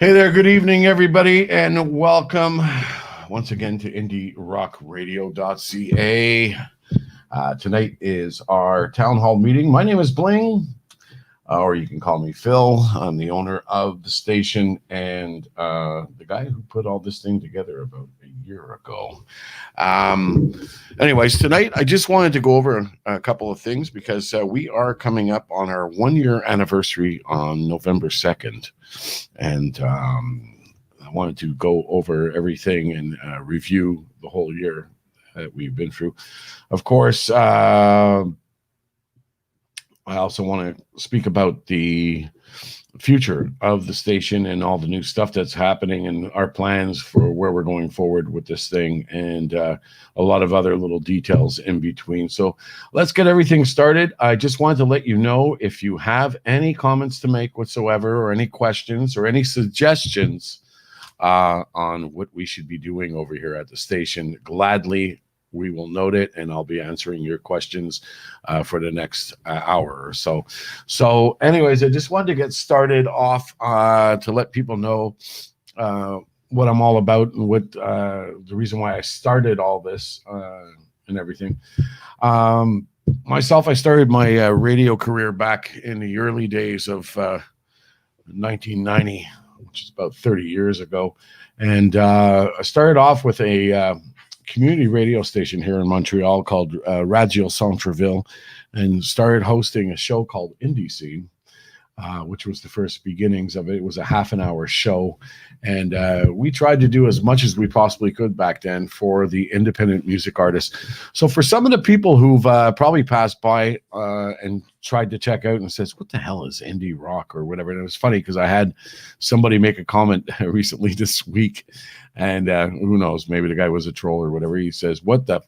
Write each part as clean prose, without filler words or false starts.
Hey there, good evening, everybody, and welcome once again to IndieRockRadio.ca. Tonight is our town hall meeting. My name is Bling, or you can call me Phil. I'm the owner of the station and the guy who put all this thing together about a year ago. Anyways, tonight I just wanted to go over a couple of things because we are coming up on our 1 year anniversary on November 2nd. And I wanted to go over everything and review the whole year that we've been through. Of course, I also want to speak about the future of the station and all the new stuff that's happening and our plans for where we're going forward with this thing and a lot of other little details in between. So let's get everything started. I just wanted to let you know if you have any comments to make whatsoever or any questions or any suggestions on what we should be doing over here at the station, gladly we will note it, and I'll be answering your questions for the next hour or so. So anyways, I just wanted to get started off to let people know what I'm all about and what the reason why I started all this and everything. Myself, I started my radio career back in the early days of 1990, which is about 30 years ago. And I started off with a community radio station here in Montreal called Radio Centreville, and started hosting a show called Indie Scene, which was the first beginnings of it. It was a half an hour show, and we tried to do as much as we possibly could back then for the independent music artists. So for some of the people who've probably passed by and tried to check out and says, what the hell is indie rock or whatever, and it was funny because I had somebody make a comment recently this week, and who knows, maybe the guy was a troll or whatever. He says, what the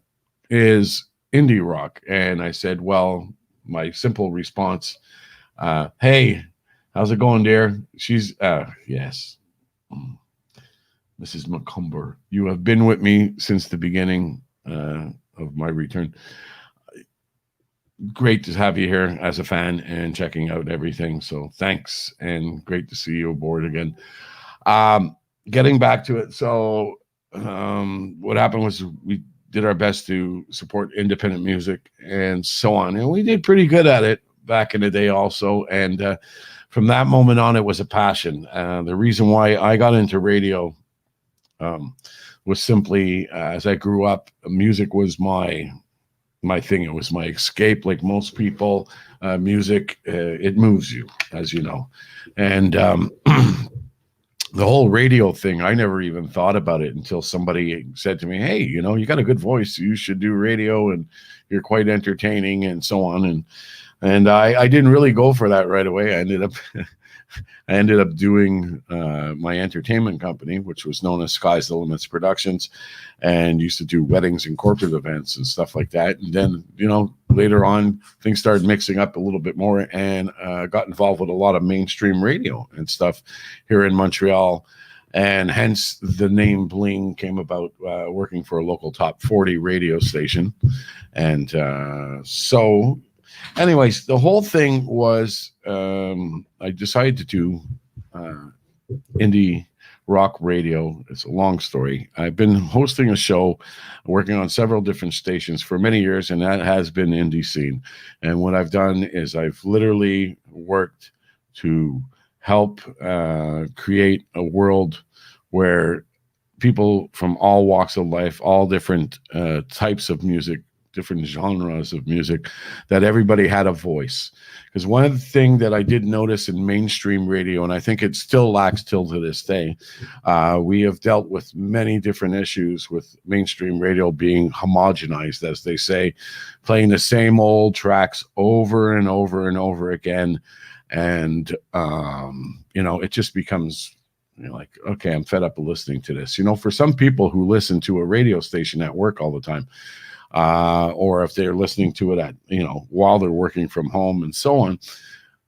is indie rock? And I said, well, my simple response, hey, how's it going, dear? She's yes, Mrs. McCumber, you have been with me since the beginning of my return. Great to have you here as a fan and checking out everything, so thanks, and great to see you aboard again. Getting back to it, so what happened was we did our best to support independent music and so on, and we did pretty good at it back in the day also. And from that moment on, it was a passion. The reason why I got into radio was simply as I grew up, music was my thing. It was my escape. Like most people, music, it moves you, as you know. And the whole radio thing, I never even thought about it until somebody said to me, hey, you know, you got a good voice, you should do radio, and you're quite entertaining, and so on. And I didn't really go for that right away. I ended up doing my entertainment company, which was known as Sky's the Limits Productions, and used to do weddings and corporate events and stuff like that. And then, you know, later on, things started mixing up a little bit more, and got involved with a lot of mainstream radio and stuff here in Montreal. And hence the name Bling came about, working for a local top 40 radio station. And so anyways, the whole thing was I decided to do indie rock radio. It's a long story. I've been hosting a show, working on several different stations for many years, and that has been Indie Scene. And what I've done is I've literally worked to help create a world where people from all walks of life, all different types of music, different genres of music, that everybody had a voice. Because one of the things that I did notice in mainstream radio, and I think it still lacks till to this day, we have dealt with many different issues with mainstream radio being homogenized, as they say, playing the same old tracks over and over and over again. And, you know, it just becomes, you know, like, okay, I'm fed up of listening to this. You know, for some people who listen to a radio station at work all the time, or if they're listening to it at, you know, while they're working from home and so on,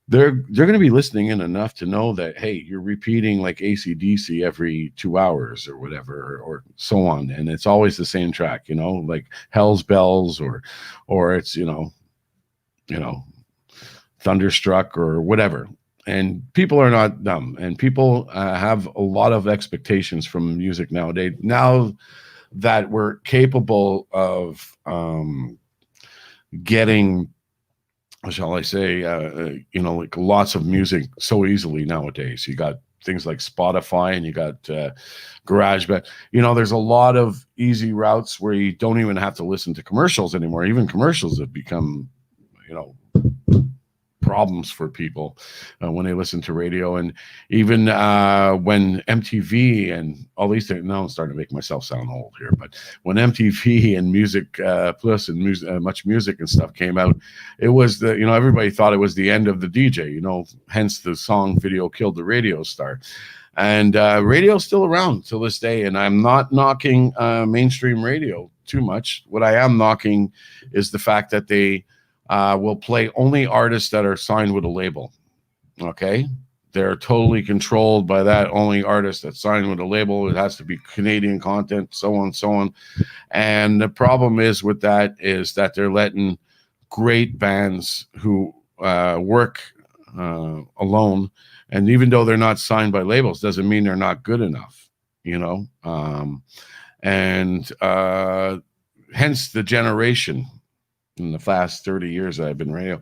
they're going to be listening in enough to know that, hey, you're repeating like AC/DC every 2 hours or whatever, or so on. And it's always the same track, you know, like Hell's Bells, or it's, you know, Thunderstruck or whatever. and people are not dumb, and people have a lot of expectations from music nowadays. Now that we're capable of getting, shall I say, like lots of music so easily nowadays. You got things like Spotify, and you got GarageBand. There's a lot of easy routes where you don't even have to listen to commercials anymore. Even commercials have become, problems for people when they listen to radio. And even when MTV and all these things, now I'm starting to make myself sound old here, but when MTV and Music Plus and Much Music and stuff came out, it was everybody thought it was the end of the DJ, hence the song Video Killed the Radio Star. And radio's still around till this day, and I'm not knocking mainstream radio too much. What I am knocking is the fact that they will play only artists that are signed with a label. Okay, they're totally controlled by that. Only artists that signed with a label. It has to be Canadian content, so on and so on. And the problem is with that is that they're letting great bands who work alone, and even though they're not signed by labels, doesn't mean they're not good enough. Hence the generation. In the last 30 years that I've been radio,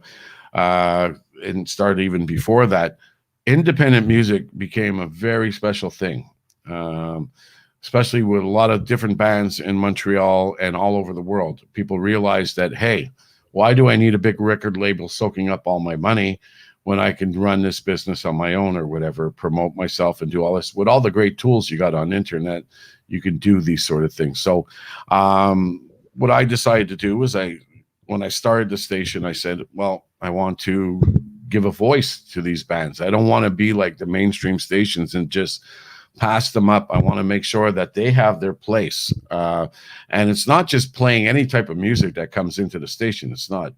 and started even before that, independent music became a very special thing, especially with a lot of different bands in Montreal and all over the world. People realized that, hey, why do I need a big record label soaking up all my money when I can run this business on my own or whatever, promote myself and do all this? With all the great tools you got on the internet, you can do these sort of things. So what I decided to do was when I started the station, I said, well, I want to give a voice to these bands. I don't want to be like the mainstream stations and just pass them up. I want to make sure that they have their place. And it's not just playing any type of music that comes into the station. It's not.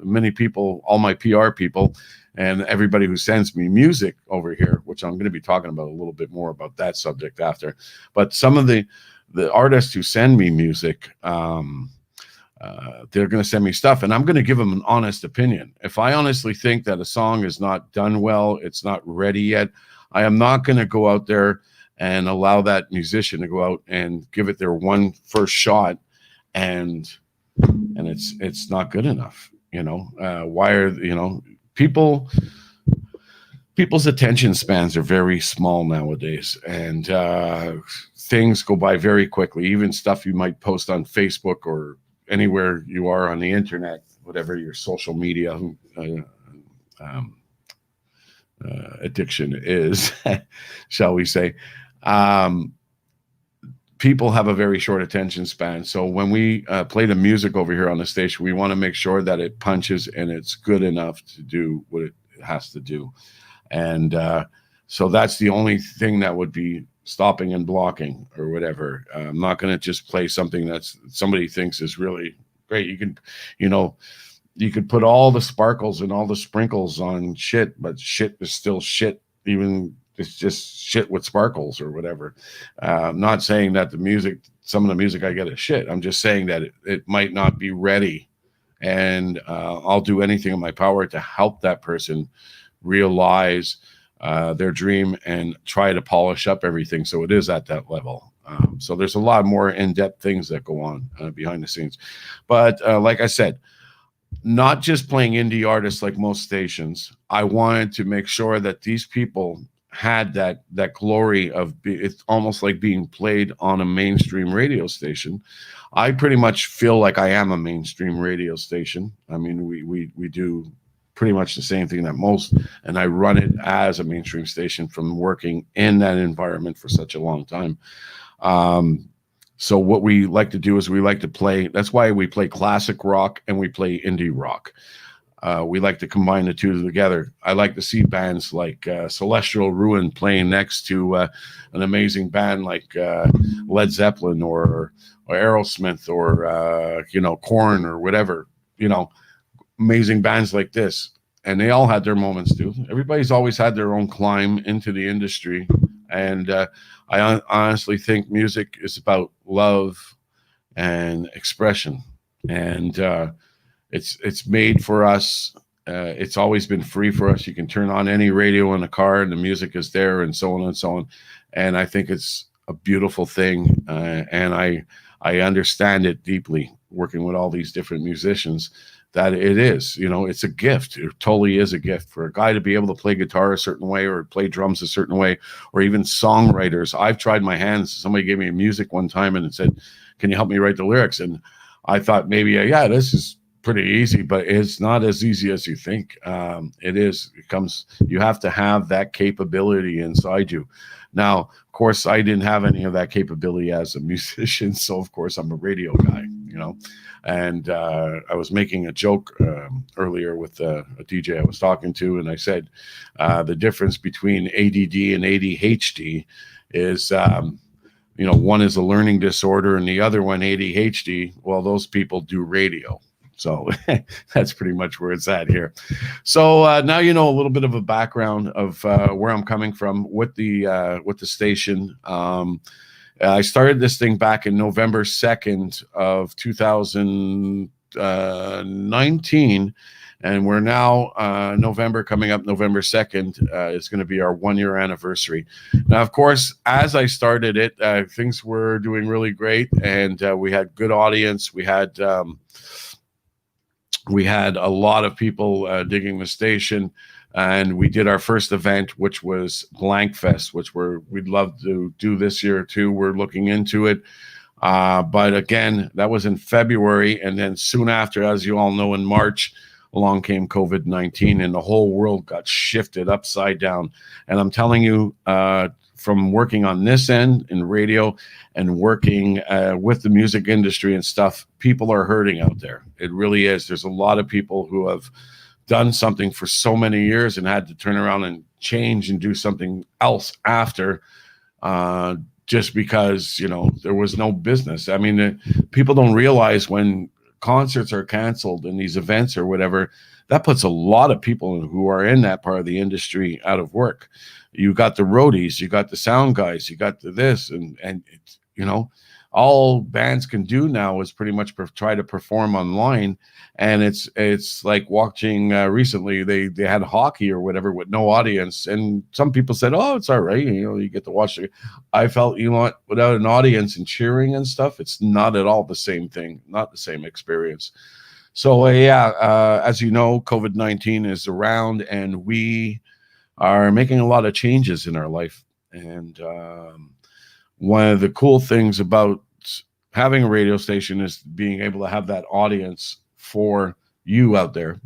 Many people, all my PR people, and everybody who sends me music over here, which I'm going to be talking about a little bit more about that subject after. But some of the artists who send me music, they're going to send me stuff, and I'm going to give them an honest opinion. If I honestly think that a song is not done well, it's not ready yet, I am not going to go out there and allow that musician to go out and give it their first shot, and it's not good enough. Why are people's attention spans are very small nowadays, and things go by very quickly. Even stuff you might post on Facebook or anywhere you are on the internet, whatever your social media addiction is, shall we say, people have a very short attention span. So when we play the music over here on the station, we want to make sure that it punches and it's good enough to do what it has to do. And so that's the only thing that would be stopping and blocking or whatever. I'm not going to just play something that's somebody thinks is really great. You could put all the sparkles and all the sprinkles on shit, but shit is still shit. Even it's just shit with sparkles or whatever. I'm not saying that some of the music I get is shit. I'm just saying that it might not be ready, and I'll do anything in my power to help that person realize their dream and try to polish up everything so it is at that level. So there's a lot more in-depth things that go on behind the scenes. But like I said, not just playing indie artists like most stations. I wanted to make sure that these people had that glory of it's almost like being played on a mainstream radio station. I pretty much feel like I am a mainstream radio station. I mean, we do pretty much the same thing that most, and I run it as a mainstream station from working in that environment for such a long time. So what we like to do is we like to play, that's why we play classic rock and we play indie rock. We like to combine the two together. I like to see bands like Celestial Ruin playing next to an amazing band like Led Zeppelin or Aerosmith or Korn or whatever, amazing bands like this. And they all had their moments too. Everybody's always had their own climb into the industry. And I honestly think music is about love and expression. And it's made for us, It's always been free for us. You can turn on any radio in the car, and the music is there, and so on and so on. And I think it's a beautiful thing, and I understand it deeply, working with all these different musicians. That it is, it's a gift. It totally is a gift for a guy to be able to play guitar a certain way, or play drums a certain way, or even songwriters. I've tried my hands. Somebody gave me music one time and it said, "Can you help me write the lyrics?" And I thought maybe, yeah, this is pretty easy, but it's not as easy as you think. You have to have that capability inside you. Now, of course, I didn't have any of that capability as a musician, so of course I'm a radio guy, And I was making a joke earlier with a DJ I was talking to, and I said the difference between ADD and ADHD is, one is a learning disorder, and the other one, ADHD. Well, those people do radio. So that's pretty much where it's at here. So now you know a little bit of a background of where I'm coming from with the station. I started this thing back in November 2nd of 2019, and we're now November, coming up November 2nd is going to be our 1-year anniversary. Now, of course, as I started it, things were doing really great, and we had good audience. We had a lot of people digging the station, and we did our first event, which was Blankfest, which we'd love to do this year too. We're looking into it. But again, that was in February. And then soon after, as you all know, in March, along came COVID-19, and the whole world got shifted upside down. And I'm telling you, from working on this end in radio and working with the music industry and stuff, people are hurting out there. It really is. There's a lot of people who have done something for so many years and had to turn around and change and do something else after, just because, there was no business. I mean, people don't realize when concerts are canceled and these events or whatever, that puts a lot of people who are in that part of the industry out of work. You got the roadies, you got the sound guys, you got the this, and it's, all bands can do now is pretty much try to perform online. And it's like watching recently they had hockey or whatever with no audience, and some people said, oh, it's all right, you get to watch it. I felt, without an audience and cheering and stuff, it's not at all the same thing, not the same experience. So as you know, COVID-19 is around, and we are making a lot of changes in our life. And one of the cool things about having a radio station is being able to have that audience for you out there,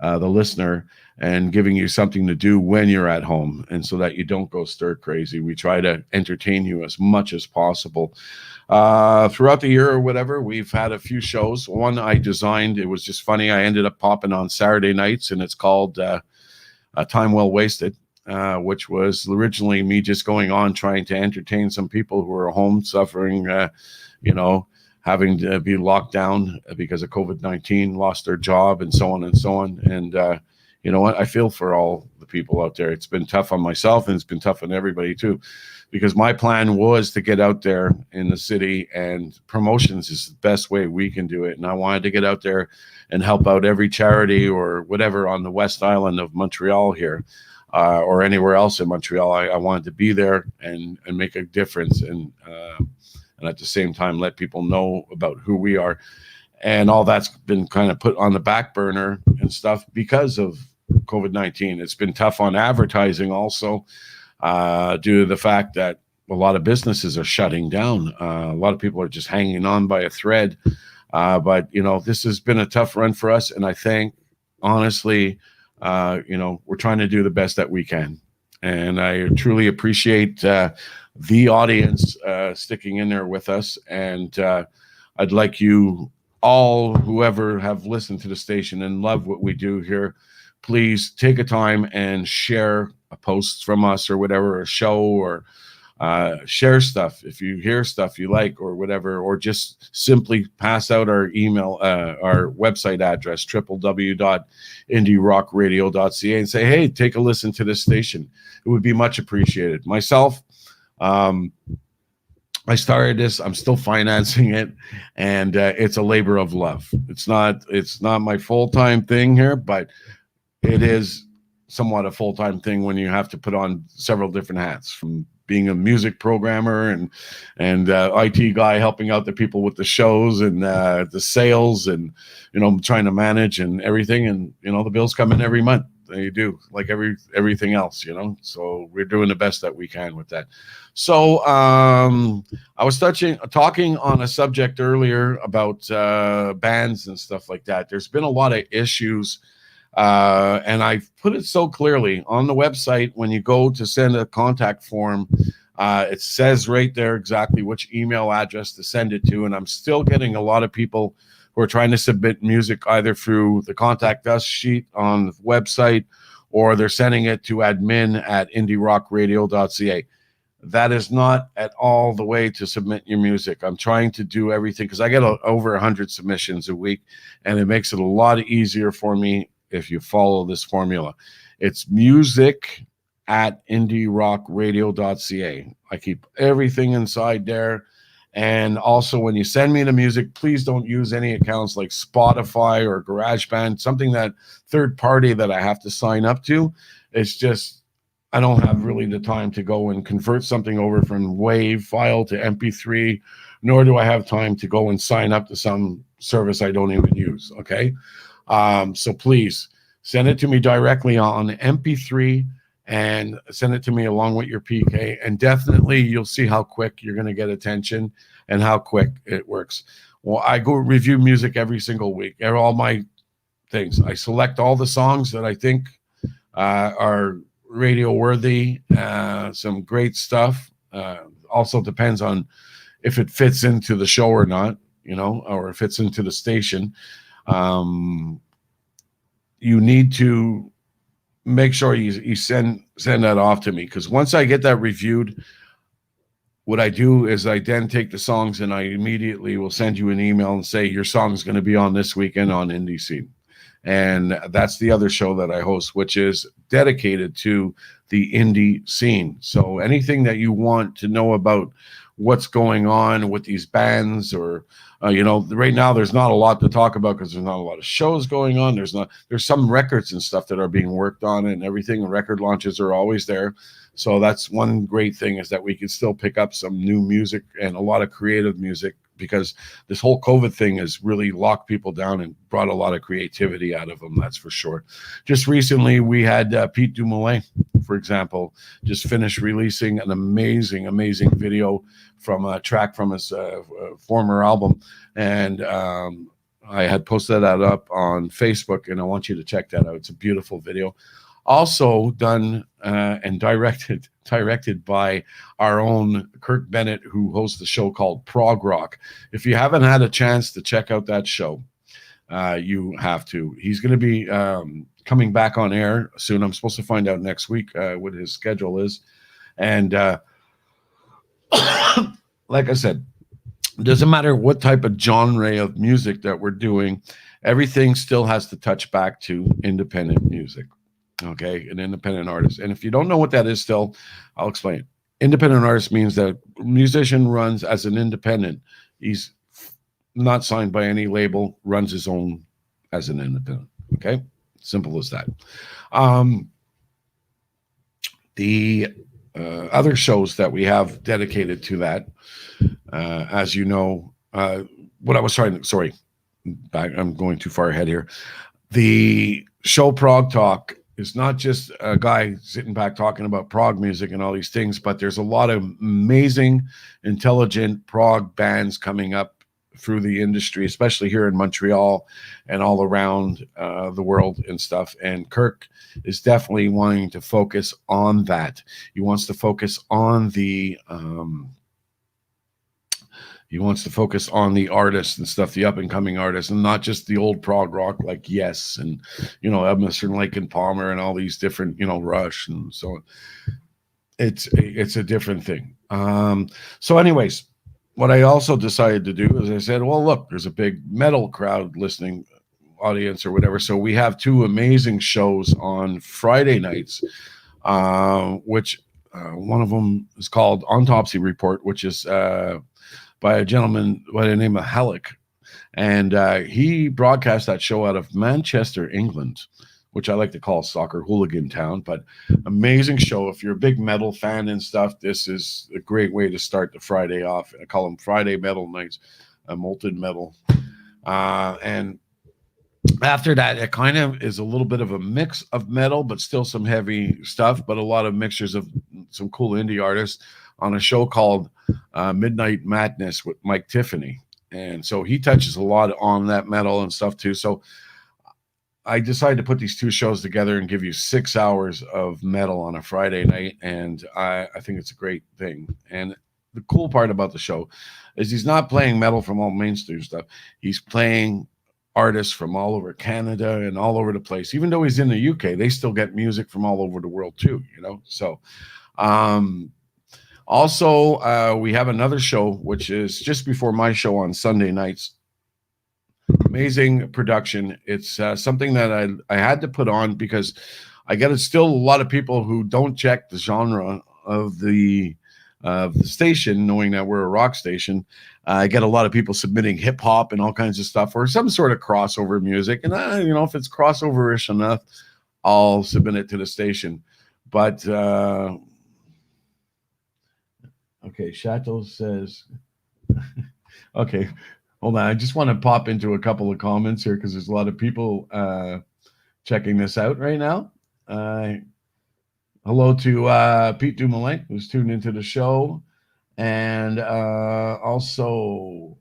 the listener, and giving you something to do when you're at home, and so that you don't go stir crazy. We try to entertain you as much as possible. Throughout the year or whatever, we've had a few shows. One I designed, it was just funny. I ended up popping on Saturday nights, and it's called Time Well Wasted, which was originally me just going on trying to entertain some people who are home suffering, having to be locked down because of COVID-19, lost their job, and so on and so on. And you know what? I feel for all the people out there. It's been tough on myself, and it's been tough on everybody too, because my plan was to get out there in the city, and promotions is the best way we can do it. And I wanted to get out there and help out every charity or whatever on the West Island of Montreal here, or anywhere else in Montreal. I wanted to be there and make a difference, and at the same time let people know about who we are. And all that's been kind of put on the back burner and stuff because of COVID-19. It's been tough on advertising also, due to the fact that a lot of businesses are shutting down. A lot of people are just hanging on by a thread. But this has been a tough run for us. And I think, honestly, we're trying to do the best that we can. And I truly appreciate the audience sticking in there with us. And I'd like you all, whoever have listened to the station and love what we do here, please take a time and share a post from us or whatever, a show, or share stuff if you hear stuff you like or whatever, or just simply pass out our email, our website address, www.indierockradio.ca, and say, hey, take a listen to this station. It would be much appreciated. Myself, I started this, I'm still financing it, and it's a labor of love. It's not my full-time thing here, but it is somewhat a full-time thing when you have to put on several different hats, from being a music programmer and IT guy helping out the people with the shows and the sales, and trying to manage and everything, and the bills come in every month. They do, like everything else, so we're doing the best that we can with that. So I was talking on a subject earlier about bands and stuff like that. There's been a lot of issues, and I put it so clearly on the website. When you go to send a contact form, it says right there exactly which email address to send it to. And I'm still getting a lot of people who are trying to submit music either through the contact us sheet on the website, or they're sending it to admin@indierockradio.ca. That is not at all the way to submit your music. I'm trying to do everything, because I get over 100 submissions a week, and it makes it a lot easier for me if you follow this formula. It's music@indierockradio.ca. I keep everything inside there. And also, when you send me the music, please don't use any accounts like Spotify or GarageBand, something that third party that I have to sign up to. It's just, I don't have really the time to go and convert something over from WAV file to MP3, nor do I have time to go and sign up to some service I don't even use. Okay. So please send it to me directly on MP3, and send it to me along with your PK, and definitely you'll see how quick you're going to get attention and how quick it works. Well, I go review music every single week, all my things. I select all the songs that I think are radio worthy, some great stuff. Also depends on if it fits into the show or not, or if it fits into the station. You need to make sure you send that off to me, because once I get that reviewed, what I do is I then take the songs and I immediately will send you an email and say your song is going to be on this weekend on Indie Scene. And that's the other show that I host, which is dedicated to the indie scene. So anything that you want to know about what's going on with these bands, or right now there's not a lot to talk about because there's not a lot of shows going on. There's some records and stuff that are being worked on and everything. Record launches are always there. So that's one great thing, is that we can still pick up some new music and a lot of creative music, because this whole COVID thing has really locked people down and brought a lot of creativity out of them. That's for sure. Just recently, we had Pete Dumoulin, for example, just finished releasing an amazing video from a track from his former album. And I had posted that up on Facebook, and I want you to check that out. It's a beautiful video. Also done and directed by our own Kirk Bennett, who hosts the show called Prog Rock. If you haven't had a chance to check out that show, you have to. He's going to be coming back on air soon. I'm supposed to find out next week what his schedule is. And like I said, it doesn't matter what type of genre of music that we're doing, everything still has to touch back to independent music. Okay, an independent artist. And if you don't know what that is still, I'll explain. Independent artist means that a musician runs as an independent. He's not signed by any label, runs his own as an independent. Okay, simple as that. The other shows that we have dedicated to that, as you know, what I was trying to, sorry, I'm going too far ahead here. The show Prog Talk is not just a guy sitting back talking about prog music and all these things, but there's a lot of amazing, intelligent prog bands coming up through the industry, especially here in Montreal and all around the world and stuff. And Kirk is definitely wanting to focus on that. He wants to focus on the artists and stuff, the up and coming artists, and not just the old prog rock like Yes and Emerson, Lake and Palmer and all these different Rush and so on. It's a different thing. So anyways, what I also decided to do is I said, well, look, there's a big metal crowd listening audience or whatever. So we have two amazing shows on Friday nights, which one of them is called Autopsy Report, which is by a gentleman by the name of Halleck. And he broadcast that show out of Manchester, England, which I like to call Soccer Hooligan Town. But amazing show. If you're a big metal fan and stuff, this is a great way to start the Friday off. I call them Friday Metal Nights, Molten Metal. And after that, it kind of is a little bit of a mix of metal, but still some heavy stuff, but a lot of mixtures of some cool indie artists on a show called Midnight Madness with Mike Tiffany. And so he touches a lot on that metal and stuff too. So I decided to put these two shows together and give you 6 hours of metal on a Friday night. And I think it's a great thing. And the cool part about the show is he's not playing metal from all mainstream stuff. He's playing artists from all over Canada and all over the place. Even though he's in the UK, they still get music from all over the world too, you know? So, also, we have another show, which is just before my show on Sunday nights. Amazing production. It's something that I had to put on because I get still a lot of people who don't check the genre of the station, knowing that we're a rock station. I get a lot of people submitting hip hop and all kinds of stuff or some sort of crossover music. And if it's crossover-ish enough, I'll submit it to the station. But okay, Chateau says, okay, hold on. I just want to pop into a couple of comments here because there's a lot of people checking this out right now. Hello to Pete Dumoulin, who's tuned into the show. And also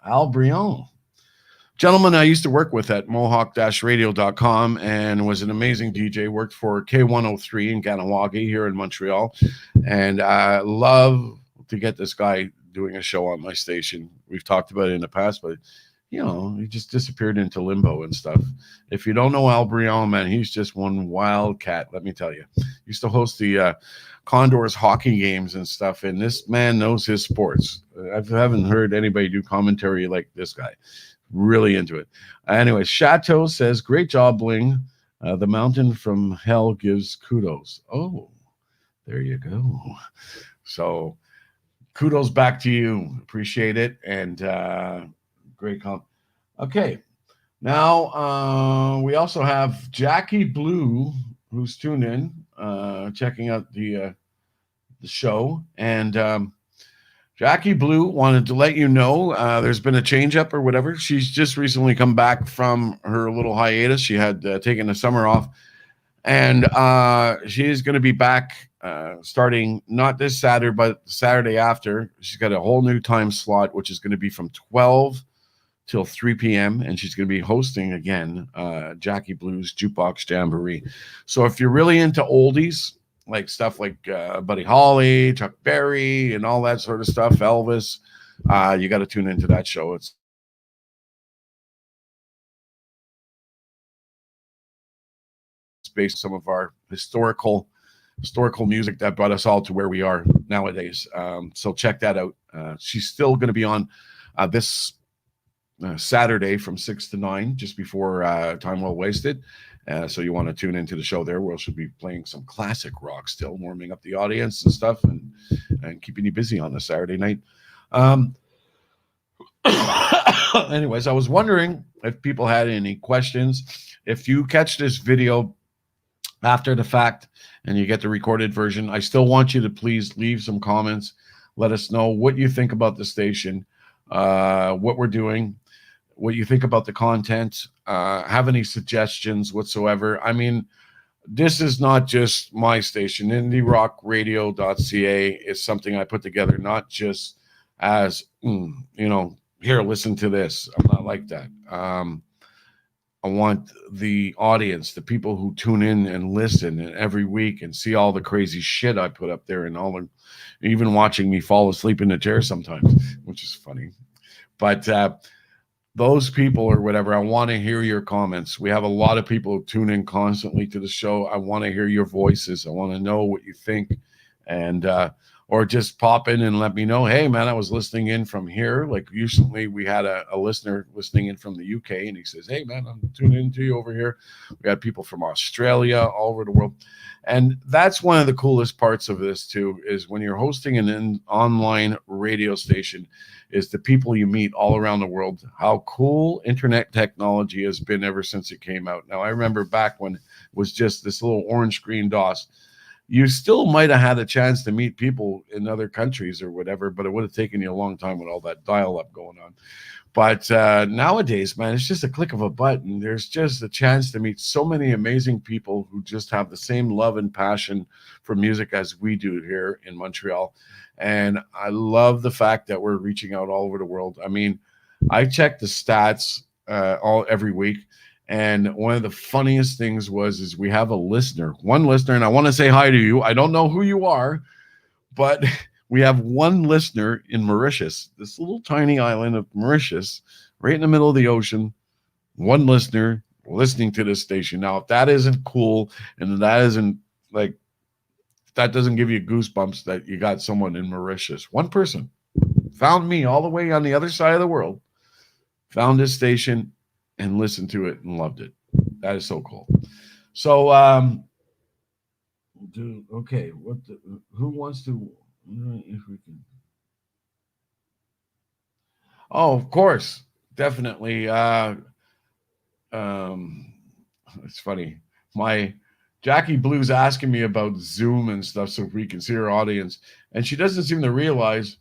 Al Brion. Gentleman I used to work with at mohawk-radio.com and was an amazing DJ, worked for K103 in Kahnawake here in Montreal. And I love to get this guy doing a show on my station. We've talked about it in the past, but he just disappeared into limbo and stuff. If you don't know Al Brion, man, he's just one wild cat, let me tell you. Used to host the Condors hockey games and stuff, and this man knows his sports. I haven't heard anybody do commentary like this guy. Really into it. Anyway, Chateau says, great job, Bling. The mountain from hell gives kudos. Oh, there you go. So kudos back to you. Appreciate it. And great comp. Okay. Now we also have Jackie Blue, who's tuned in, checking out the show. And Jackie Blue wanted to let you know there's been a change up or whatever. She's just recently come back from her little hiatus. She had taken the summer off. And she is going to be back starting not this Saturday, but Saturday after. She's got a whole new time slot, which is going to be from 12 till 3 p.m. And she's going to be hosting again Jackie Blue's Jukebox Jamboree. So if you're really into oldies, like stuff like Buddy Holly, Chuck Berry, and all that sort of stuff, Elvis, you got to tune into that show. It's based on some of our historical music that brought us all to where we are nowadays. So check that out. She's still going to be on this Saturday from 6 to 9, just before Time Well Wasted. So you want to tune into the show there, where she'll be playing some classic rock still, warming up the audience and stuff, and keeping you busy on a Saturday night. Anyways, I was wondering if people had any questions. If you catch this video after the fact and you get the recorded version, I still want you to please leave some comments. Let us know what you think about the station, what we're doing, what you think about the content, have any suggestions whatsoever. I mean, this is not just my station. IndieRockRadio.ca is something I put together, not just as, here, listen to this. I'm not like that. I want the audience, the people who tune in and listen every week and see all the crazy shit I put up there, and even watching me fall asleep in the chair sometimes, which is funny. But those people or whatever, I want to hear your comments. We have a lot of people who tune in constantly to the show. I want to hear your voices. I want to know what you think. And or just pop in and let me know, hey man, I was listening in from here. Like recently we had a listener listening in from the UK, and he says, hey man, I'm tuning into you over here. We got people from Australia, all over the world. And that's one of the coolest parts of this too, is when you're hosting an online radio station, is the people you meet all around the world. How cool internet technology has been ever since it came out. Now I remember back when it was just this little orange screen DOS. You still might have had a chance to meet people in other countries or whatever, but it would have taken you a long time with all that dial-up going on. But nowadays, man, it's just a click of a button. There's just a chance to meet so many amazing people who just have the same love and passion for music as we do here in Montreal. And I love the fact that we're reaching out all over the world. I mean, I check the stats every week. And one of the funniest things is we have one listener, and I want to say hi to you. I don't know who you are, but we have one listener in Mauritius, this little tiny island of Mauritius, right in the middle of the ocean. One listener listening to this station. Now, if that isn't cool, and that isn't like, that doesn't give you goosebumps that you got someone in Mauritius. One person found me all the way on the other side of the world, found this station, and listened to it and loved it. That is so cool. So, okay, who wants to? If we can. Oh, of course, definitely. It's funny. My Jackie Blue's asking me about Zoom and stuff so we can see her audience, and she doesn't seem to realize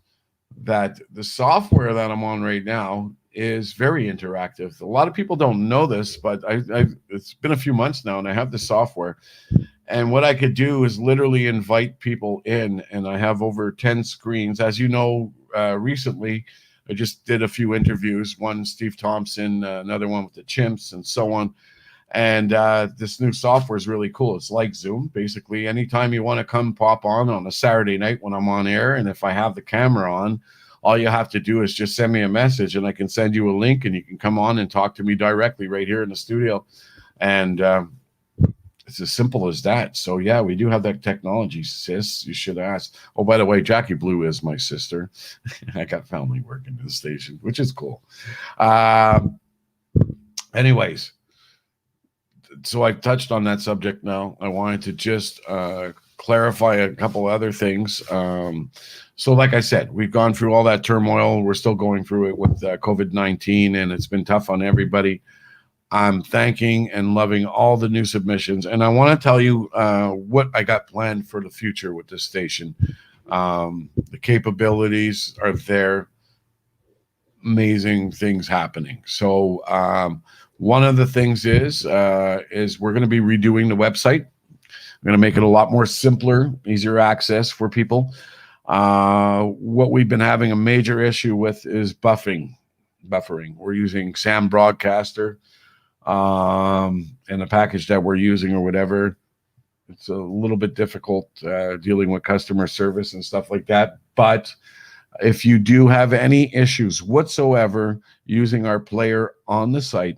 that the software that I'm on right now is very interactive. A lot of people don't know this, but it's been a few months now, and I have the software. And what I could do is literally invite people in, and I have over 10 screens. As you know, recently, I just did a few interviews, one Steve Thompson, another one with the Chimps, and so on. And this new software is really cool. It's like Zoom. Basically, anytime you want to come pop on a Saturday night when I'm on air, and if I have the camera on, all you have to do is just send me a message, and I can send you a link, and you can come on and talk to me directly right here in the studio. And it's as simple as that. So, yeah, we do have that technology, sis. You should ask. Oh, by the way, Jackie Blue is my sister. I got family working in the station, which is cool. Anyways, so I've touched on that subject now. I wanted to just clarify a couple other things. So like I said, we've gone through all that turmoil. We're still going through it with COVID-19, and it's been tough on everybody. I'm thanking and loving all the new submissions. And I want to tell you what I got planned for the future with this station. The capabilities are there. Amazing things happening. So one of the things is we're going to be redoing the website. We're going to make it a lot more simpler, easier access for people. What we've been having a major issue with is buffering. We're using Sam Broadcaster, and the package that we're using or whatever. It's a little bit difficult dealing with customer service and stuff like that. But if you do have any issues whatsoever using our player on the site,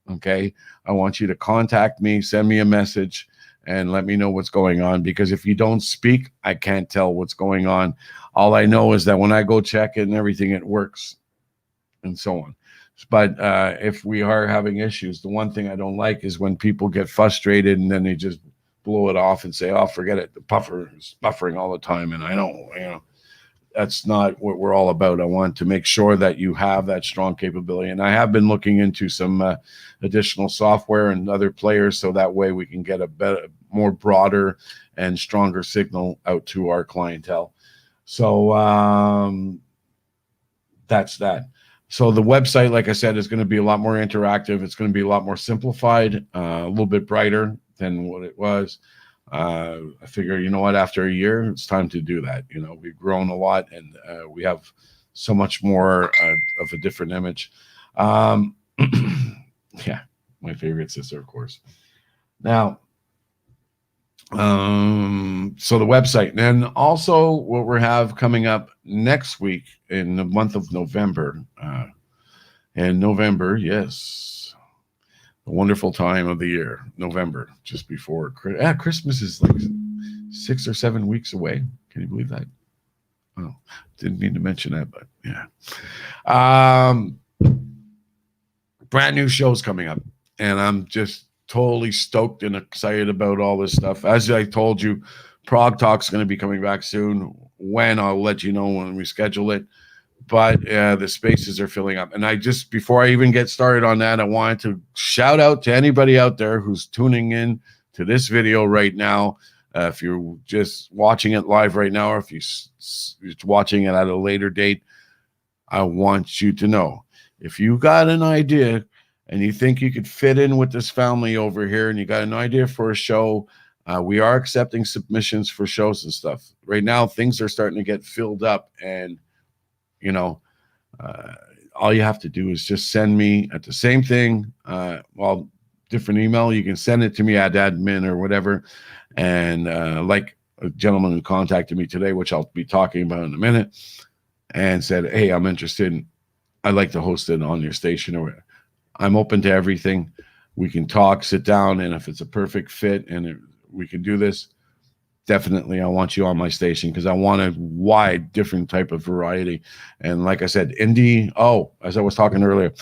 okay, I want you to contact me, send me a message, and let me know what's going on. Because if you don't speak, I can't tell what's going on. All I know is that when I go check it and everything, it works, and so on. But if we are having issues, the one thing I don't like is when people get frustrated and then they just blow it off and say, oh, forget it. The buffer is buffering all the time. And I know, that's not what we're all about. I want to make sure that you have that strong capability. And I have been looking into some additional software and other players, so that way we can get a better, more broader and stronger signal out to our clientele. So that's that. So the website, like I said, is going to be a lot more interactive. It's going to be a lot more simplified, a little bit brighter than what it was. I figure, you know what, after a year, it's time to do that. We've grown a lot, and we have so much more of a different image. Yeah, my favorite sister, of course. Now, so the website, and then also what we have coming up next week in the month of November. Yes, a wonderful time of the year, November, just before Christmas is like 6 or 7 weeks away. Can you believe that? Oh, didn't mean to mention that, but yeah. Um, brand new shows coming up, and I'm just totally stoked and excited about all this stuff. As I told you, Prague Talk's going to be coming back soon. When, I'll let you know when we schedule it. But the spaces are filling up. And I just, before I even get started on that, I wanted to shout out to anybody out there who's tuning in to this video right now. If you're just watching it live right now, or if you're watching it at a later date, I want you to know, if you got an idea and you think you could fit in with this family over here, and you got an idea for a show, we are accepting submissions for shows and stuff. Right now, things are starting to get filled up, and you know, all you have to do is just send me at the same thing, different email. You can send it to me at admin or whatever. And like a gentleman who contacted me today, which I'll be talking about in a minute, and said, hey, I'm interested. I'd like to host it on your station. Or I'm open to everything. We can talk, sit down, and if it's a perfect fit and we can do this, definitely I want you on my station, because I want a wide, different type of variety. And like I said, indie, as I was talking earlier,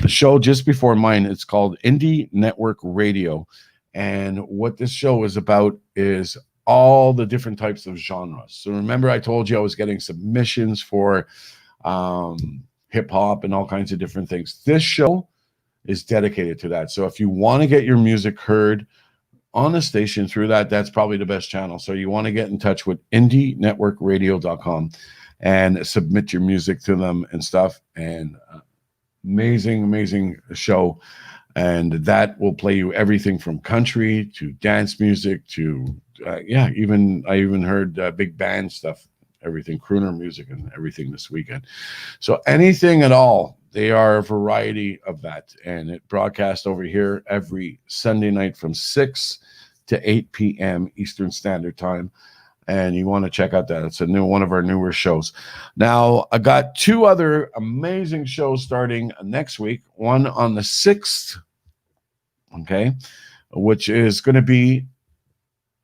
the show just before mine, it's called Indie Network Radio. And what this show is about is all the different types of genres. So remember, I told you I was getting submissions for hip hop and all kinds of different things. This show is dedicated to that. So if you want to get your music heard on the station through that's probably the best channel. So you want to get in touch with indienetworkradio.com and submit your music to them and stuff. And amazing show. And that will play you everything from country to dance music to, I even heard big band stuff, everything, crooner music and everything this weekend. So anything at all. They are a variety of that, and it broadcasts over here every Sunday night from 6 to 8 p.m. Eastern Standard Time, and you want to check out that. It's one of our newer shows. Now, I got two other amazing shows starting next week, one on the 6th, okay, which is going to be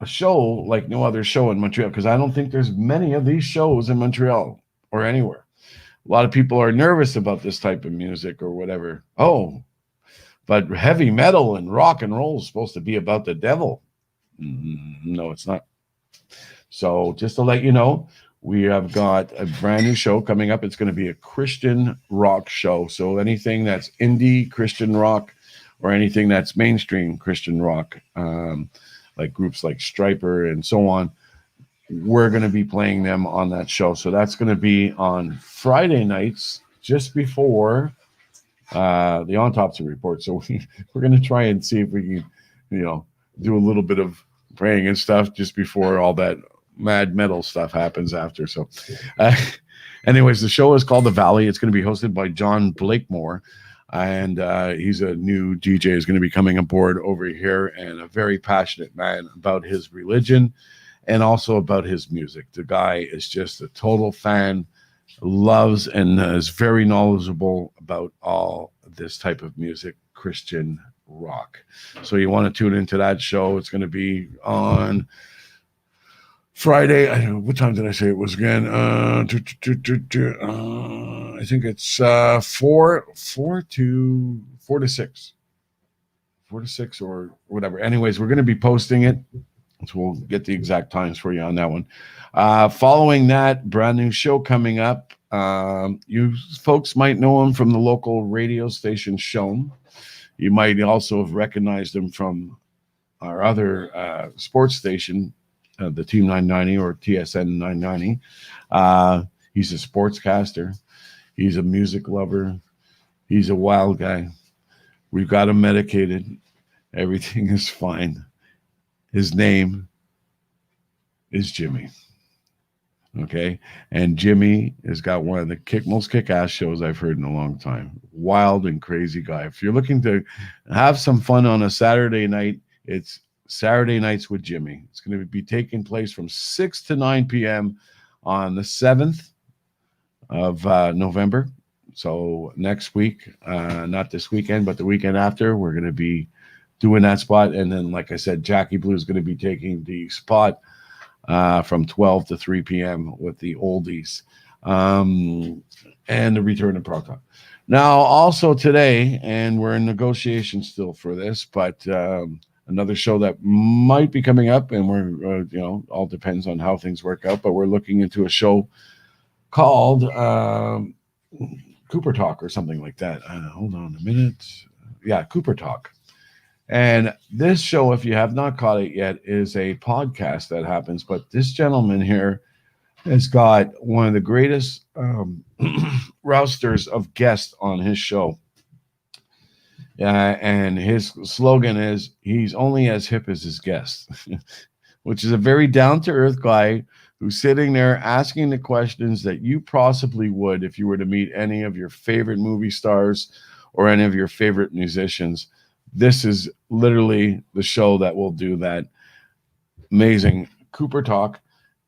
a show like no other show in Montreal, because I don't think there's many of these shows in Montreal or anywhere. A lot of people are nervous about this type of music or whatever. But heavy metal and rock and roll is supposed to be about the devil. No, it's not. So just to let you know, we have got a brand new show coming up. It's going to be a Christian rock show. So anything that's indie Christian rock or anything that's mainstream Christian rock, like groups like Striper and so on, we're going to be playing them on that show. So that's going to be on Friday nights, just before the autopsy report. So we're going to try and see if we can, do a little bit of praying and stuff just before all that mad metal stuff happens after. So anyways, the show is called The Valley. It's going to be hosted by John Blakemore. And he's a new DJ, is going to be coming aboard over here, and a very passionate man about his religion and also about his music. The guy is just a total fan, loves and is very knowledgeable about all this type of music, Christian rock. So you want to tune into that show. It's going to be on Friday. What time did I say it was again? I think it's 4 to 6. 4 to 6 or whatever. Anyways, we're going to be posting it. So we'll get the exact times for you on that one. Following that, brand new show coming up. You folks might know him from the local radio station Shome. You might also have recognized him from our other sports station, the Team 990 or TSN 990. He's a sportscaster. He's a music lover. He's a wild guy. We've got him medicated. Everything is fine. His name is Jimmy. Okay. And Jimmy has got one of the most kick-ass shows I've heard in a long time. Wild and crazy guy. If you're looking to have some fun on a Saturday night, it's Saturday Nights with Jimmy. It's going to be taking place from 6 to 9 p.m. on the 7th of November. So next week, not this weekend, but the weekend after, we're going to be doing that spot. And then, like I said, Jackie Blue is going to be taking the spot from 12 to 3 p.m. with the oldies, and the return of Prog Talk. Now, also today, and we're in negotiations still for this, but another show that might be coming up, and we're, all depends on how things work out, but we're looking into a show called Cooper Talk or something like that. Hold on a minute. Yeah, Cooper Talk. And this show, if you have not caught it yet, is a podcast that happens. But this gentleman here has got one of the greatest rousters of guests on his show. And his slogan is, he's only as hip as his guests, which is a very down-to-earth guy who's sitting there asking the questions that you possibly would if you were to meet any of your favorite movie stars or any of your favorite musicians. This is literally the show that will do that. Amazing Cooper Talk,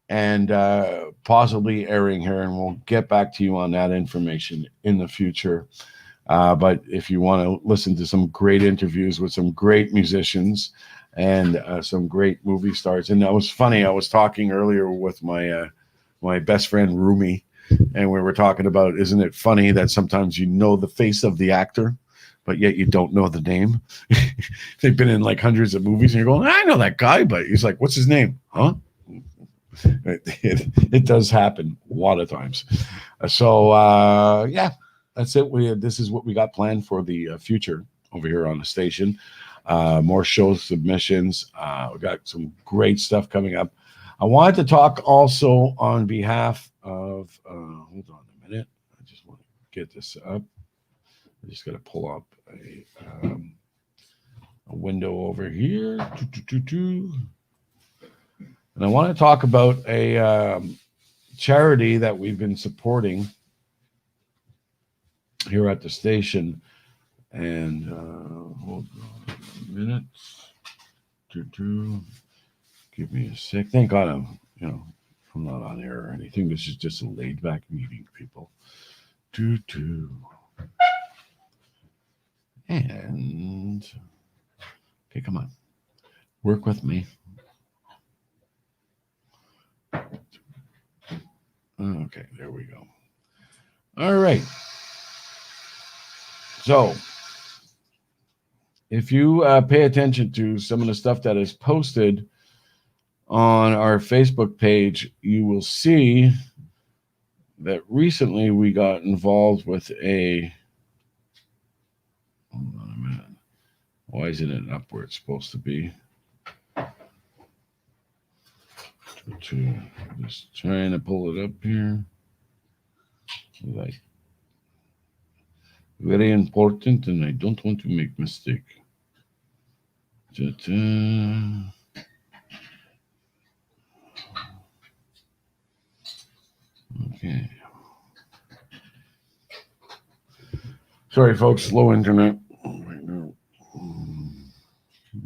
and possibly airing here, and we'll get back to you on that information in the future. But if you want to listen to some great interviews with some great musicians and some great movie stars, and that was funny. I was talking earlier with my my best friend Rumi, and we were talking about, isn't it funny that sometimes you know the face of the actor, but yet you don't know the name? They've been in like hundreds of movies, and you're going, I know that guy, but he's like, what's his name? Huh? It does happen a lot of times. So yeah, that's it. This is what we got planned for the future over here on the station. More show submissions. We got some great stuff coming up. I wanted to talk also on behalf of, hold on a minute. I just want to get this up. I just got to pull up a window over here. And I want to talk about a charity that we've been supporting here at the station. And hold on a minute. Give me a sec. Thank God I'm not on air or anything. This is just a laid back meeting, people. And okay, come on. Work with me. Okay, there we go. All right. So, if you pay attention to some of the stuff that is posted on our Facebook page, you will see that recently we got involved with a... Hold on a minute. Why isn't it up where it's supposed to be? Just trying to pull it up here. Like, very important, and I don't want to make mistake. Okay. Sorry, folks. Slow internet right now. All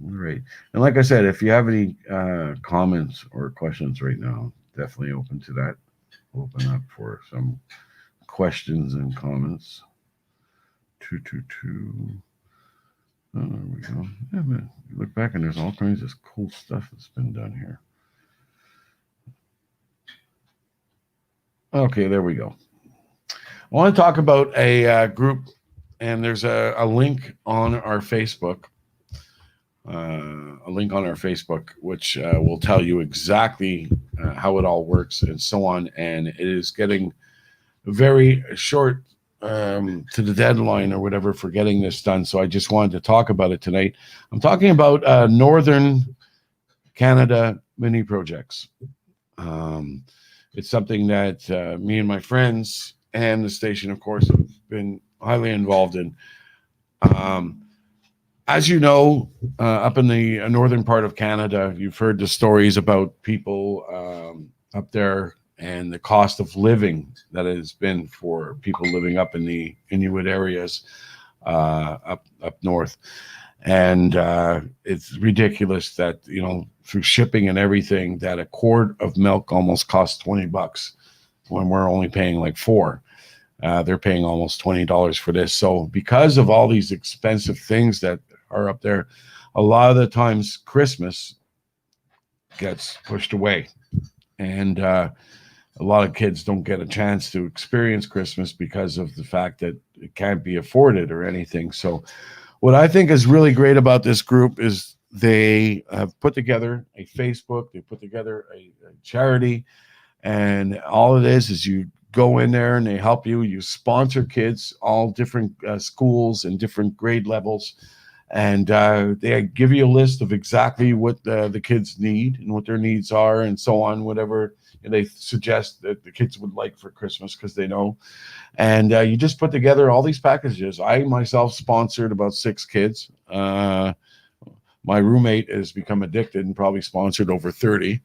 right. And like I said, if you have any comments or questions right now, definitely open to that. Open up for some questions and comments. 222. Oh, there we go. Yeah, man. You look back and there's all kinds of cool stuff that's been done here. Okay, there we go. I want to talk about a group, and there's a link on our Facebook. Which will tell you exactly how it all works and so on. And it is getting very short to the deadline or whatever for getting this done. So I just wanted to talk about it tonight. I'm talking about Northern Canada mini projects. It's something that me and my friends and the station, of course, have been highly involved in. As you know, up in the northern part of Canada, you've heard the stories about people up there and the cost of living that has been for people living up in the Inuit areas up north. And it's ridiculous that, through shipping and everything, that a quart of milk almost costs $20 when we're only paying like $4. They're paying almost $20 for this. So because of all these expensive things that are up there, a lot of the times Christmas gets pushed away. And a lot of kids don't get a chance to experience Christmas because of the fact that it can't be afforded or anything. So what I think is really great about this group is they have put together a Facebook, they put together a charity, and all it is you go in there and they help you. You sponsor kids, all different schools and different grade levels, and they give you a list of exactly what the kids need and what their needs are, and so on, whatever they suggest that the kids would like for Christmas, because they know. And you just put together all these packages. I myself sponsored about 6 kids. My roommate has become addicted and probably sponsored over 30.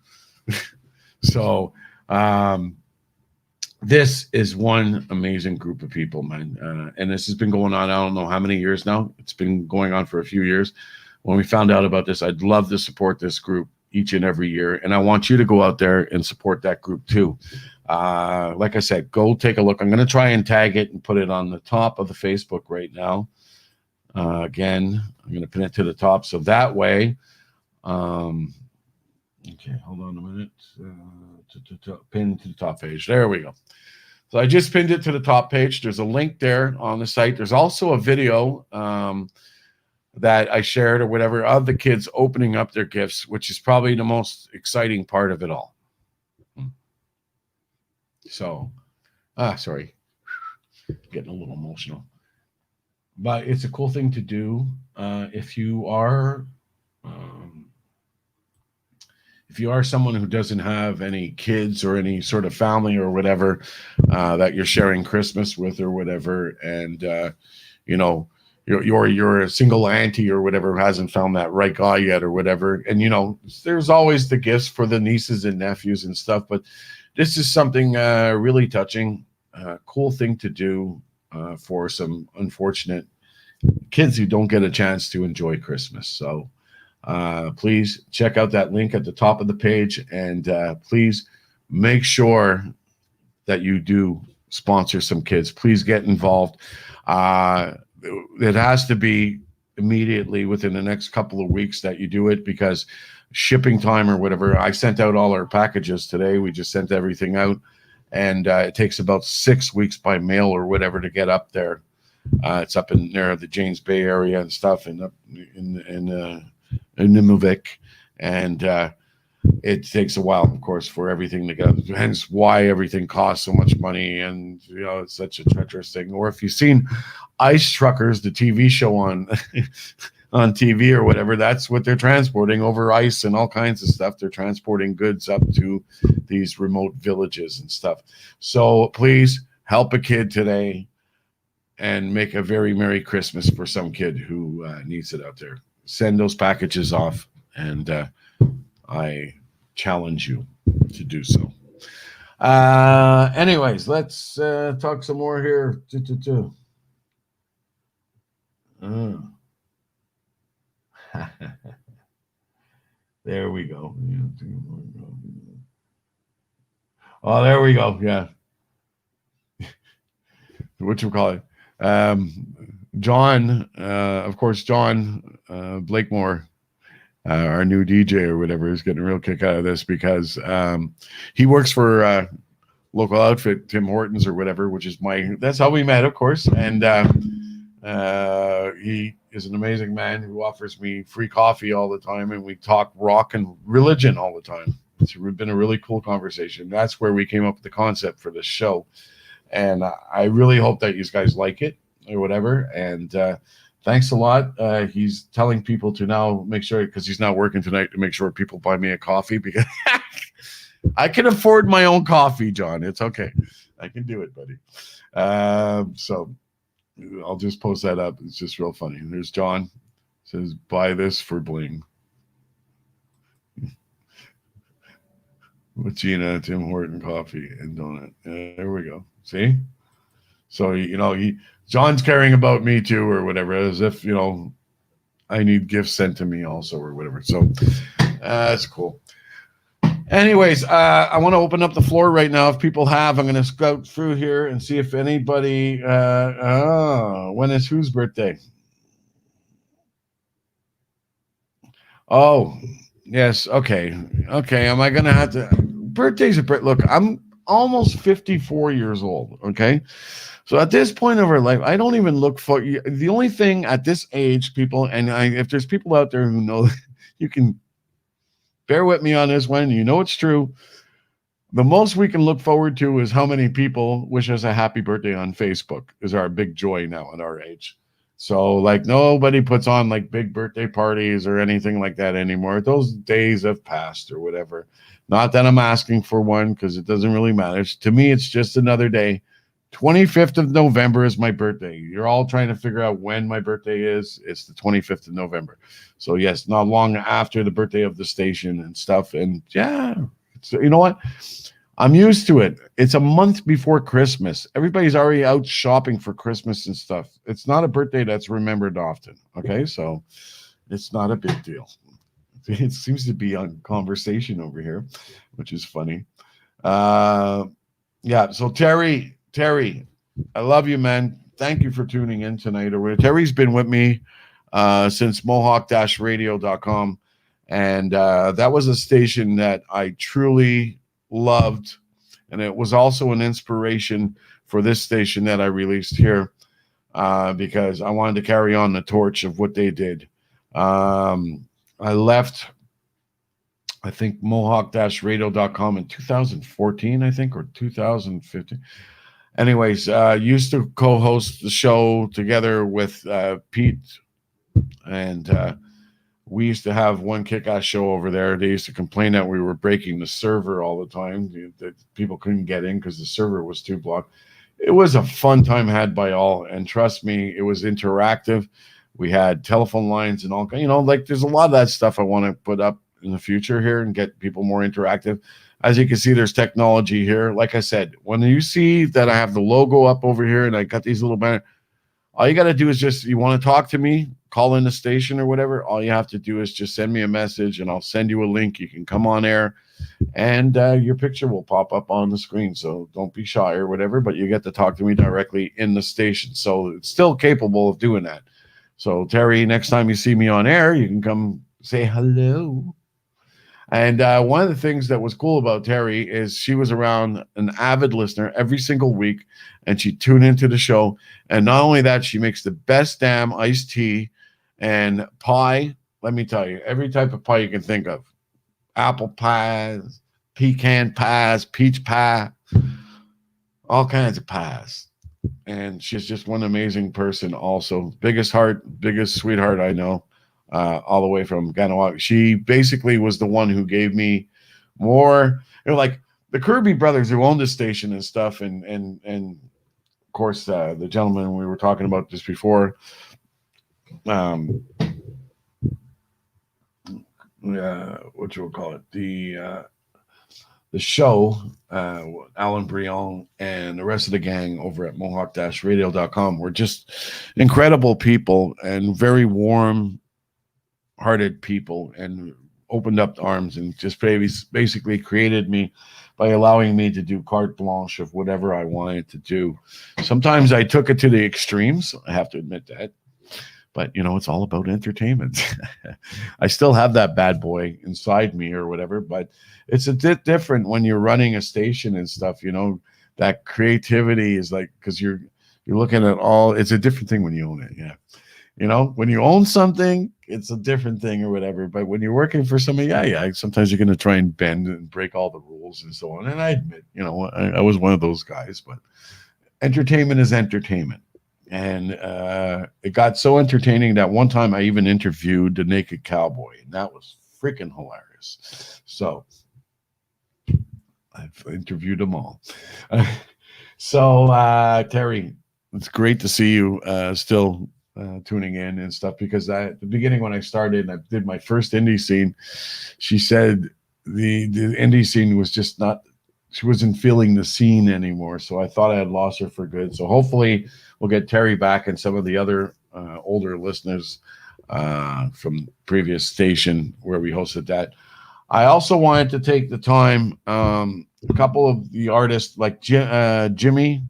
So this is one amazing group of people, man. And this has been going on, I don't know how many years now. It's been going on for a few years. When we found out about this, I'd love to support this group each and every year. And I want you to go out there and support that group too. Like I said, go take a look. I'm going to try and tag it and put it on the top of the Facebook right now. Again, I'm going to pin it to the top. So that way, okay, hold on a minute. Pin to the top page. There we go. So I just pinned it to the top page. There's a link there on the site. There's also a video that I shared or whatever of the kids opening up their gifts, which is probably the most exciting part of it all. So, sorry, getting a little emotional. But it's a cool thing to do if you are someone who doesn't have any kids or any sort of family or whatever that you're sharing Christmas with or whatever, and you know, you're a single auntie or whatever who hasn't found that right guy yet or whatever. And you know, there's always the gifts for the nieces and nephews and stuff, but this is something really touching, cool thing to do for some unfortunate kids who don't get a chance to enjoy Christmas. So please check out that link at the top of the page, and please make sure that you do sponsor some kids. Please get involved. It has to be immediately within the next couple of weeks that you do it, because shipping time or whatever. I sent out all our packages today. We just sent everything out, and it takes about 6 weeks by mail or whatever to get up there. It's up in there, the James Bay area and stuff, and up in Nunavik, and it takes a while, of course, for everything to go. Hence why everything costs so much money, and you know, it's such a treacherous thing. Or if you've seen Ice Truckers, the TV show on on TV or whatever, that's what they're transporting over ice and all kinds of stuff. They're transporting goods up to these remote villages and stuff. So please help a kid today and make a very Merry Christmas for some kid who needs it out there. Send those packages off, and I challenge you to do so. Anyways, let's talk some more here. There we go. Oh, there we go. Yeah. What you call it? John, of course, John Blakemore, our new DJ or whatever, is getting a real kick out of this, because he works for local outfit, Tim Hortons or whatever, which is that's how we met, of course. And he is an amazing man who offers me free coffee all the time, and we talk rock and religion all the time. It's been a really cool conversation. That's where we came up with the concept for this show. And I really hope that you guys like it or whatever. And thanks a lot. He's telling people to now make sure, because he's not working tonight, to make sure people buy me a coffee, because I can afford my own coffee, John. It's okay. I can do it, buddy. So I'll just post that up. It's just real funny. There's John. Says, buy this for bling. With Gina, Tim Horton coffee and donut. There we go. See? So, you know, John's caring about me too, or whatever, as if, you know, I need gifts sent to me also or whatever. So that's cool. Anyways, I want to open up the floor right now. If people have, I'm going to scout through here and see if anybody, when is whose birthday? Oh, yes. Okay. Am I going to have to birthday's a look. I'm almost 54 years old. Okay, so at this point of our life, I don't even look for the only thing at this age, people. And if there's people out there who know, you can bear with me on this one. You know it's true. The most we can look forward to is how many people wish us a happy birthday on Facebook is our big joy now at our age. So like nobody puts on like big birthday parties or anything like that anymore. Those days have passed or whatever. Not that I'm asking for one because it doesn't really matter. To me, it's just another day. 25th of November is my birthday. You're all trying to figure out when my birthday is. It's the 25th of November. So yes, not long after the birthday of the station and stuff. And yeah, so you know what? I'm used to it. It's a month before Christmas. Everybody's already out shopping for Christmas and stuff. It's not a birthday that's remembered often. Okay, so it's not a big deal. It seems to be on conversation over here, which is funny. Yeah, so Terry, I love you, man. Thank you for tuning in tonight. Terry's been with me since mohawk-radio.com. And that was a station that I truly loved. And it was also an inspiration for this station that I released here because I wanted to carry on the torch of what they did. I left, I think, mohawk-radio.com in 2014, I think, or 2015. Anyways, used to co-host the show together with Pete, and we used to have one kick-ass show over there. They used to complain that we were breaking the server all the time, that people couldn't get in because the server was too blocked. It was a fun time had by all, and trust me, it was interactive. We had telephone lines and all, like there's a lot of that stuff I want to put up in the future here and get people more interactive. As you can see, there's technology here. Like I said, when you see that I have the logo up over here and I got these little banners, all you got to do is just, you want to talk to me, call in the station or whatever, all you have to do is just send me a message and I'll send you a link. You can come on air and your picture will pop up on the screen. So don't be shy or whatever, but you get to talk to me directly in the station. So it's still capable of doing that. So Terry, next time you see me on air, you can come say hello. And one of the things that was cool about Terry is she was around an avid listener every single week, and she'd tune into the show. And not only that, she makes the best damn iced tea and pie. Let me tell you, every type of pie you can think of. Apple pies, pecan pies, peach pie, all kinds of pies. And she's just one amazing person also. Biggest heart, biggest sweetheart I know. All the way from Ganawag. She basically was the one who gave me more, like the Kirby brothers who owned the station and stuff, and of course the gentleman we were talking about this before, what you will call it, the show, Alan Brion and the rest of the gang over at mohawk-radio.com were just incredible people and very warm hearted people and opened up arms and just basically created me by allowing me to do carte blanche of whatever I wanted to do. Sometimes I took it to the extremes, I have to admit that, but it's all about entertainment. I still have that bad boy inside me or whatever, but it's a bit different when you're running a station and stuff. That creativity is like, because you're looking at it's a different thing when you own it. Yeah. When you own something, it's a different thing or whatever. But when you're working for somebody, sometimes you're going to try and bend and break all the rules and so on. And I admit, I was one of those guys. But entertainment is entertainment. And it got so entertaining that one time I even interviewed the Naked Cowboy. And that was freaking hilarious. So I've interviewed them all. So, Terry, it's great to see you still tuning in and stuff, because at the beginning when I started and I did my first indie scene, she said the indie scene was just not, she wasn't feeling the scene anymore. So I thought I had lost her for good. So hopefully we'll get Terry back and some of the other older listeners from previous station where we hosted that. I also wanted to take the time, a couple of the artists like Jimmy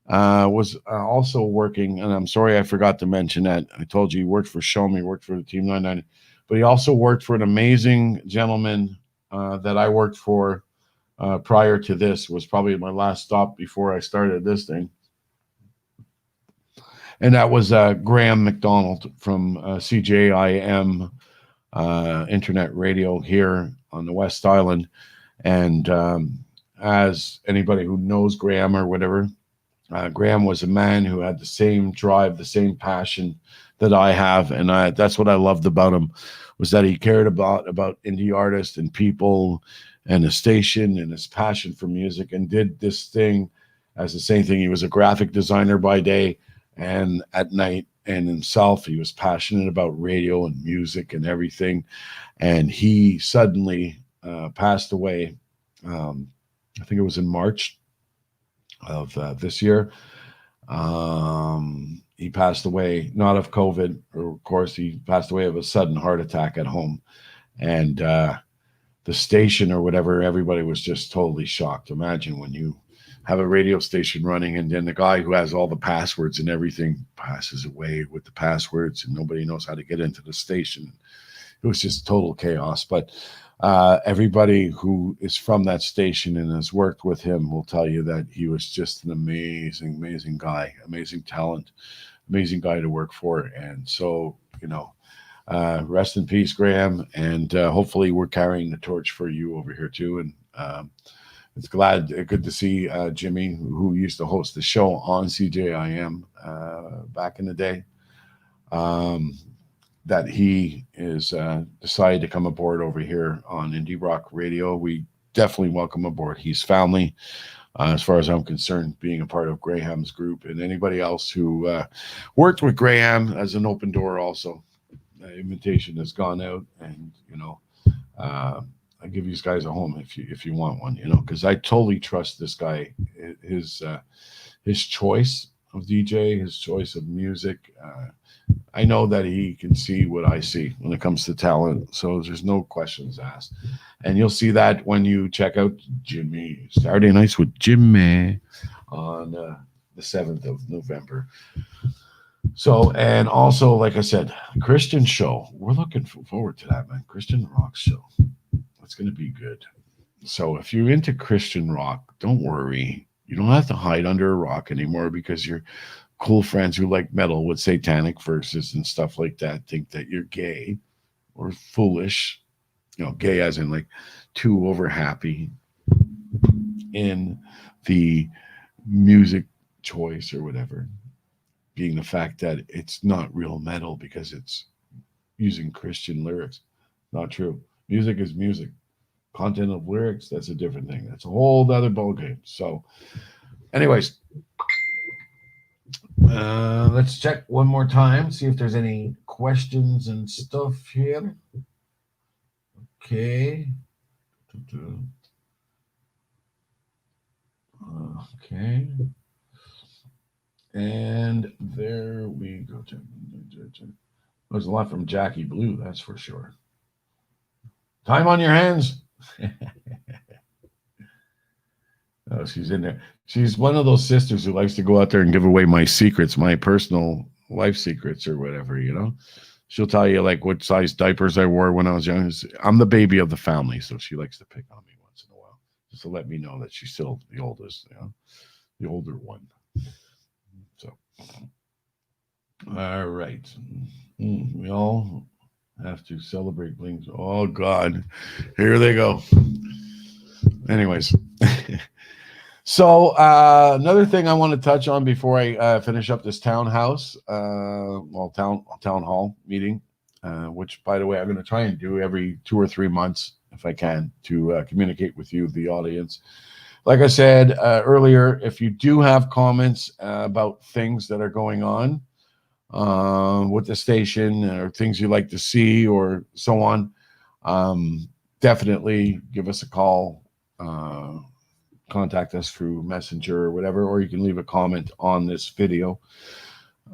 was also working, and I'm sorry I forgot to mention that. I told you he worked for Show Me, worked for the Team 990, but he also worked for an amazing gentleman that I worked for prior to this was probably my last stop before I started this thing. And that was Graham McDonald from CJIM Internet Radio here on the West Island. And as anybody who knows Graham or whatever, Graham was a man who had the same drive, the same passion that I have, and that's what I loved about him, was that he cared about indie artists and people and the station and his passion for music, and did this thing as the same thing. He was a graphic designer by day, and at night, and himself, he was passionate about radio and music and everything. And he suddenly passed away. I think it was in March of this year. He passed away, not of COVID, or of course, he passed away of a sudden heart attack at home. And the station or whatever, everybody was just totally shocked. Imagine when you have a radio station running and then the guy who has all the passwords and everything passes away with the passwords and nobody knows how to get into the station. It was just total chaos. But everybody who is from that station and has worked with him will tell you that he was just an amazing guy, amazing talent, amazing guy to work for. And so, rest in peace, Graham. And hopefully we're carrying the torch for you over here too. And it's good to see Jimmy, who used to host the show on CJIM back in the day, that he is decided to come aboard over here on Indie Rock Radio. We definitely welcome aboard. He's family, as far as I'm concerned, being a part of Graham's group, and anybody else who worked with Graham as an open door also. The invitation has gone out, and I give you guys a home if you want one, because I totally trust this guy, his choice of DJ, his choice of music. I know that he can see what I see when it comes to talent, so there's no questions asked. And you'll see that when you check out Jimmy Saturday Nights with Jimmy on the 7th of November. So, and also, like I said, Christian show. We're looking forward to that, man. Christian rock show. It's going to be good. So if you're into Christian rock, don't worry. You don't have to hide under a rock anymore because your cool friends who like metal with satanic verses and stuff like that think that you're gay or foolish. Gay as in like too over happy in the music choice or whatever, being the fact that it's not real metal because it's using Christian lyrics. Not true. Music is music. Content of lyrics, that's a different thing. That's a whole other ballgame. So, anyways, let's check one more time, see if there's any questions and stuff here. Okay. Okay. And there we go. There's a lot from Jackie Blue, that's for sure. Time on your hands. Oh, she's in there. She's one of those sisters who likes to go out there and give away my secrets, my personal life secrets or whatever, She'll tell you like what size diapers I wore when I was young. I'm the baby of the family, so she likes to pick on me once in a while, just to let me know that she's still the oldest, the older one. So, all right. We all have to celebrate Blings. Oh, God. Here they go. Anyways. So another thing I want to touch on before I finish up this town hall meeting, which, by the way, I'm going to try and do every 2 or 3 months if I can to communicate with you, the audience. Like I said earlier, if you do have comments about things that are going on with the station or things you'd like to see or so on, definitely give us a call. Contact us through Messenger or whatever, or you can leave a comment on this video.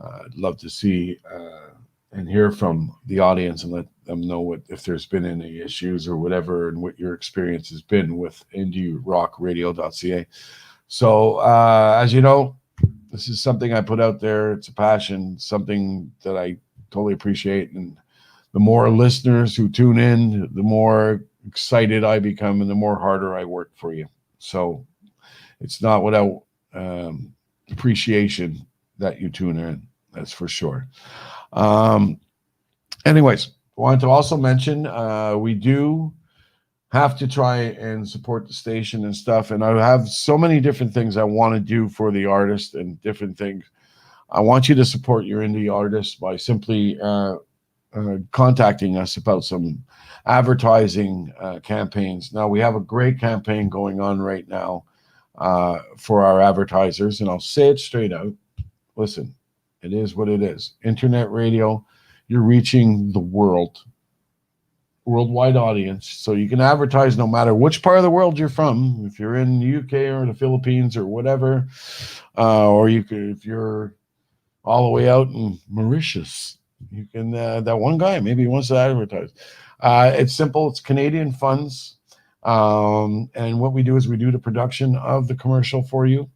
I'd love to see and hear from the audience and let them know if there's been any issues or whatever and what your experience has been with indierockradio.ca. So as you know, this is something I put out there. It's a passion, something that I totally appreciate. And the more listeners who tune in, the more excited I become and the more harder I work for you. So it's not without appreciation that you tune in. That's for sure. Um, anyways, wanted to also mention we do have to try and support the station and stuff. And I have so many different things I want to do for the artist and different things. I want you to support your indie artists by simply contacting us about some advertising campaigns. Now, we have a great campaign going on right now for our advertisers, and I'll say it straight out. Listen, it is what it is. Internet radio, you're reaching the worldwide audience, so you can advertise no matter which part of the world you're from. If you're in the UK or the Philippines or whatever, or you could, if you're all the way out in Mauritius, you can. That one guy maybe he wants to advertise. It's simple. It's Canadian funds, and what we do is we do the production of the commercial for you.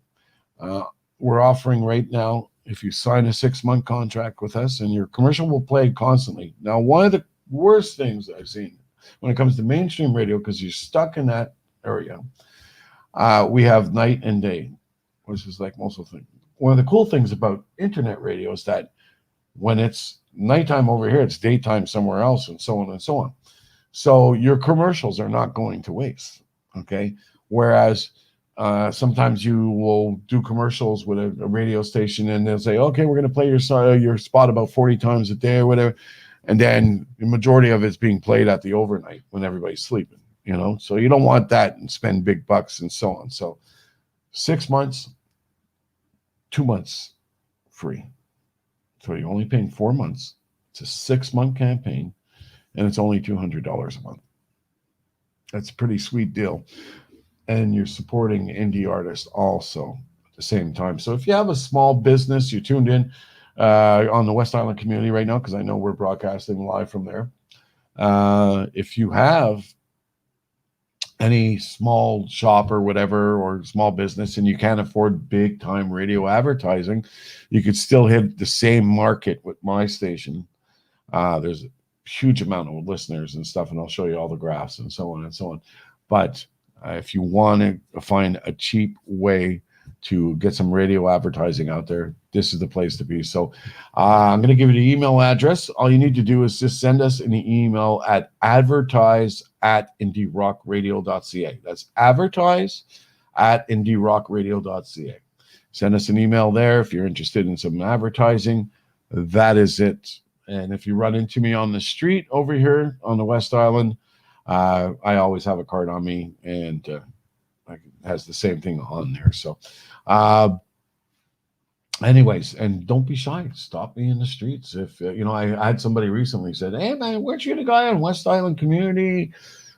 We're offering right now, if you sign a 6-month contract with us, and your commercial will play constantly. Now, one of the worst things I've seen when it comes to mainstream radio, because you're stuck in that area, we have night and day, which is like most of the things. One of the cool things about internet radio is that when it's nighttime over here, it's daytime somewhere else, and so on and so on. So your commercials are not going to waste, okay? Whereas sometimes you will do commercials with a radio station, and they'll say, okay, we're going to play your spot about 40 times a day or whatever. And then the majority of it's being played at the overnight when everybody's sleeping, So you don't want that and spend big bucks and so on. So 6 months, 2 months free. So you're only paying 4 months. It's a 6-month campaign, and it's only $200 a month. That's a pretty sweet deal. And you're supporting indie artists also at the same time. So if you have a small business, you're tuned in on the West Island community right now, because I know we're broadcasting live from there. If you have any small shop or whatever, or small business, and you can't afford big time radio advertising, you could still hit the same market with my station. There's a huge amount of listeners and stuff, and I'll show you all the graphs and so on and so on. But if you want to find a cheap way to get some radio advertising out there, this is the place to be. So I'm going to give you the email address. All you need to do is just send us an email at advertise@indierockradio.ca. That's advertise@indierockradio.ca. Send us an email there if you're interested in some advertising. That is it. And if you run into me on the street over here on the West Island, I always have a card on me, and it has the same thing on there. So anyways, and don't be shy. Stop me in the streets. If I had somebody recently said, hey man, weren't you the guy on West Island Community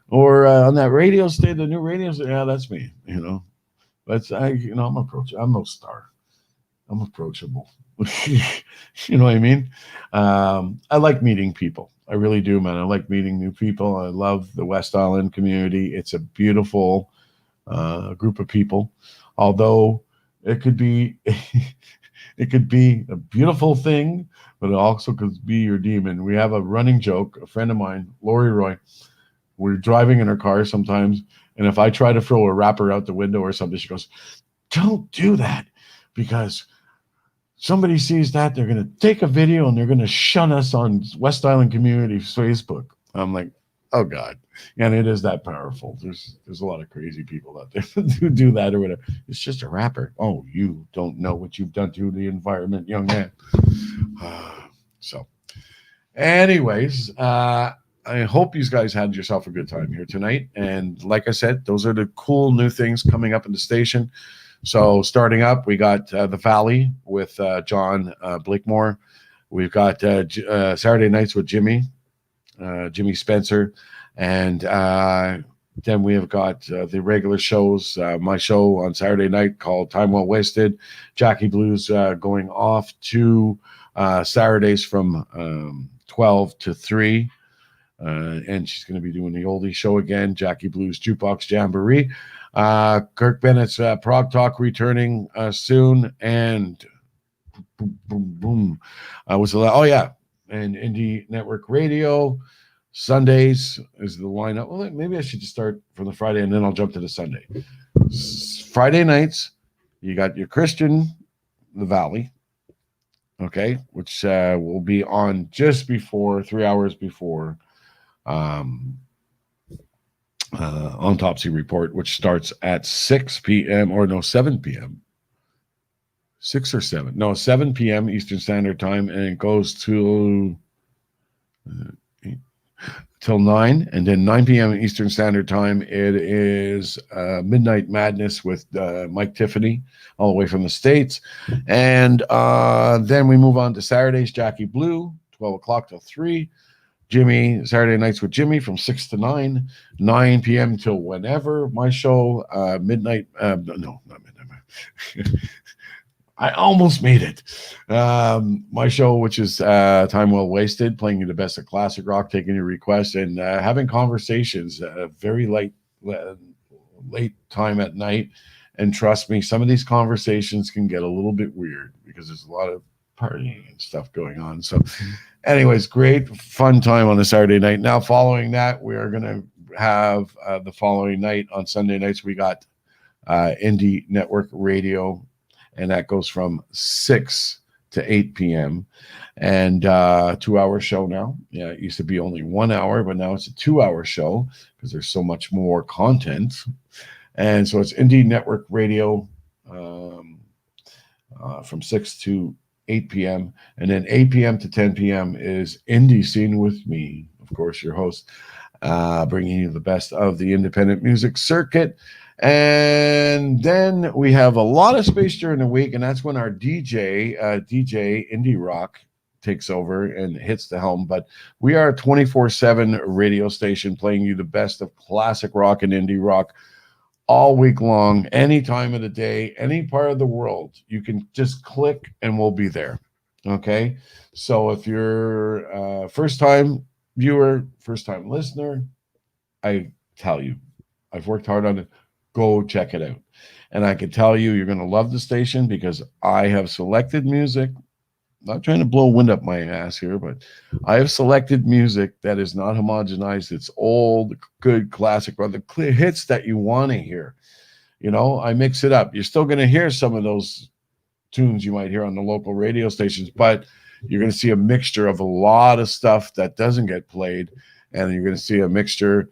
or on that radio station, the new radio station? Yeah, that's me. But I'm approachable. I'm no star. I'm approachable. You know what I mean? I like meeting people. I really do, man. I like meeting new people. I love the West Island community. It's a beautiful group of people. Although it could be it could be a beautiful thing, but it also could be your demon. We have a running joke. A friend of mine, Lori Roy, we're driving in her car sometimes, and if I try to throw a wrapper out the window or something, she goes, don't do that, because somebody sees that, they're going to take a video and they're going to shun us on West Island Community's Facebook. I'm like, oh God. And it is that powerful. There's a lot of crazy people out there who do that or whatever. It's just a rapper. Oh, you don't know what you've done to the environment, young man. So anyways, I hope you guys had yourself a good time here tonight. And like I said, those are the cool new things coming up in the station. So starting up, we got The Valley with John Blakemore. We've got Saturday Nights with Jimmy Spencer. And then we have got the regular shows. My show on Saturday night called Time Well Wasted. Jackie Blues going off to Saturdays from 12 to 3. And she's going to be doing the oldie show again, Jackie Blues Jukebox Jamboree. Kirk Bennett's Prog Talk returning soon, and boom, boom, boom. And Indie Network Radio. Sundays is the lineup. Well, maybe I should just start from the Friday and then I'll jump to the Sunday. Friday nights, you got your Christian, the Valley, okay, which will be on just before 3 hours before Autopsy Report, which starts at 6 p.m. or no, 7 p.m. 6 or 7. No, 7 p.m. Eastern Standard Time, and it goes to till 9, and then 9 p.m. Eastern Standard Time, it is Midnight Madness with Mike Tiffany, all the way from the States. And then we move on to Saturdays, Jackie Blue, 12 o'clock till 3. Jimmy, Saturday nights with Jimmy from 6 to 9, 9 p.m. till whenever. My show, midnight, no, not midnight. I almost made it. My show, which is Time Well Wasted, playing you the best of classic rock, taking your requests, and having conversations, very late time at night. And trust me, some of these conversations can get a little bit weird because there's a lot of partying and stuff going on. So anyways, great fun time on a Saturday night. Now, following that, we are going to have the following night on Sunday nights, we got Indie Network Radio, and that goes from 6 to 8 p.m. and 2-hour show now. Yeah, it used to be only 1 hour, but now it's a 2-hour show because there's so much more content. And so it's Indie Network Radio from 6 to 8 p.m. And then 8 p.m. to 10 p.m. is Indie Scene with me, of course, your host, bringing you the best of the independent music circuit. And then we have a lot of space during the week, and that's when our DJ Indie Rock takes over and hits the helm. But we are a 24/7 radio station playing you the best of classic rock and indie rock all week long, any time of the day, any part of the world. You can just click and we'll be there. Okay. So if you're a first-time viewer, first-time listener, I tell you, I've worked hard on it. Go check it out. And I can tell you, you're going to love the station because I have selected music. I'm not trying to blow wind up my ass here, but I have selected music that is not homogenized. It's old, good, classic, or the clear hits that you want to hear. You know, I mix it up. You're still going to hear some of those tunes you might hear on the local radio stations, but you're going to see a mixture of a lot of stuff that doesn't get played, and you're going to see a mixture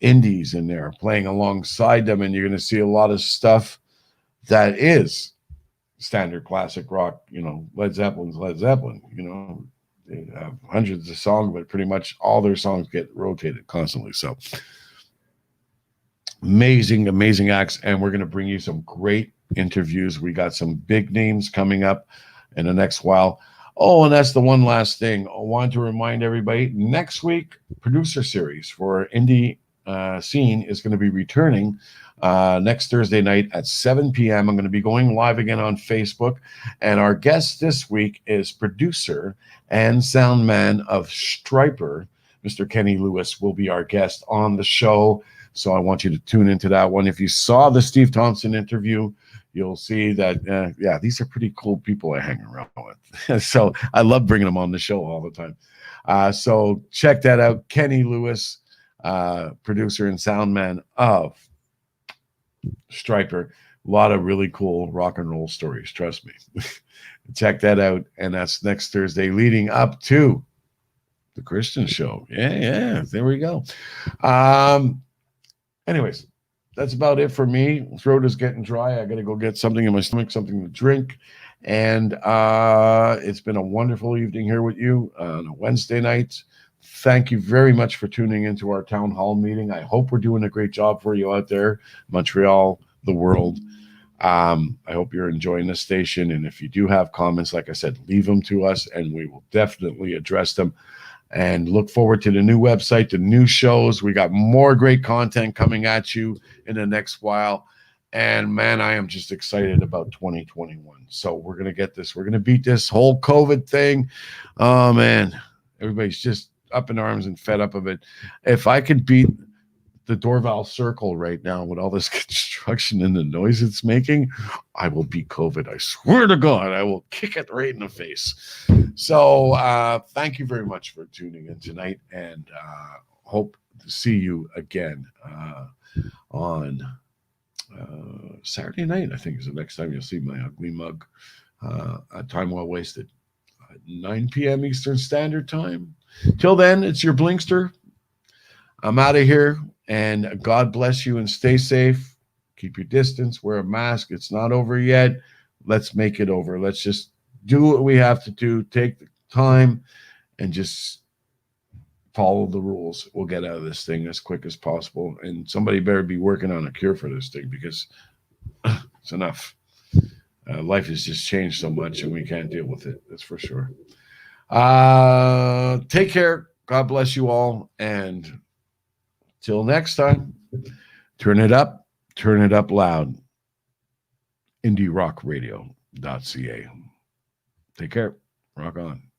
indies in there playing alongside them, and you're going to see a lot of stuff that is standard classic rock. You know, Led Zeppelin. You know, they have hundreds of songs, but pretty much all their songs get rotated constantly. So amazing acts, and we're going to bring you some great interviews. We got some big names coming up in the next while. Oh, and that's the one last thing I want to remind everybody. Next week, producer series for Indie Scene is going to be returning next Thursday night at 7 p.m. I'm going to be going live again on Facebook. And our guest this week is producer and sound man of Stryper, Mr. Kenny Lewis, will be our guest on the show. So I want you to tune into that one. If you saw the Steve Thompson interview, you'll see that, these are pretty cool people I hang around with. So I love bringing them on the show all the time. So check that out. Kenny Lewis, producer and sound man of Stryper. A lot of really cool rock and roll stories, trust me. Check that out. And that's next Thursday leading up to the Christian show. Yeah, there we go. Anyways, that's about it for me. Throat is getting dry. I got to go get something in my stomach, something to drink. And it's been a wonderful evening here with you on a Wednesday night. Thank you very much for tuning into our town hall meeting. I hope we're doing a great job for you out there, Montreal, the world. I hope you're enjoying the station. And if you do have comments, like I said, leave them to us and we will definitely address them. And look forward to the new website, the new shows. We got more great content coming at you in the next while. And man, I am just excited about 2021. So we're going to get this. We're going to beat this whole COVID thing. Oh man, everybody's just up in arms and fed up of it. If I could beat the Dorval Circle right now with all this construction and the noise it's making. I will beat COVID. I swear to God, I will kick it right in the face. So thank you very much for tuning in tonight, and hope to see you again on Saturday night. I think is the next time you'll see my ugly mug. Time well wasted. 9 p.m. Eastern Standard Time. Till then, it's your Blinkster. I'm out of here, and God bless you and stay safe. Keep your distance, wear a mask. It's not over yet. Let's make it over. Let's just do what we have to do. Take the time and just follow the rules. We'll get out of this thing as quick as possible. And somebody better be working on a cure for this thing because it's enough. Life has just changed so much and we can't deal with it. That's for sure. Take care. God bless you all. And till next time, turn it up loud. IndieRockRadio.ca. Take care. Rock on.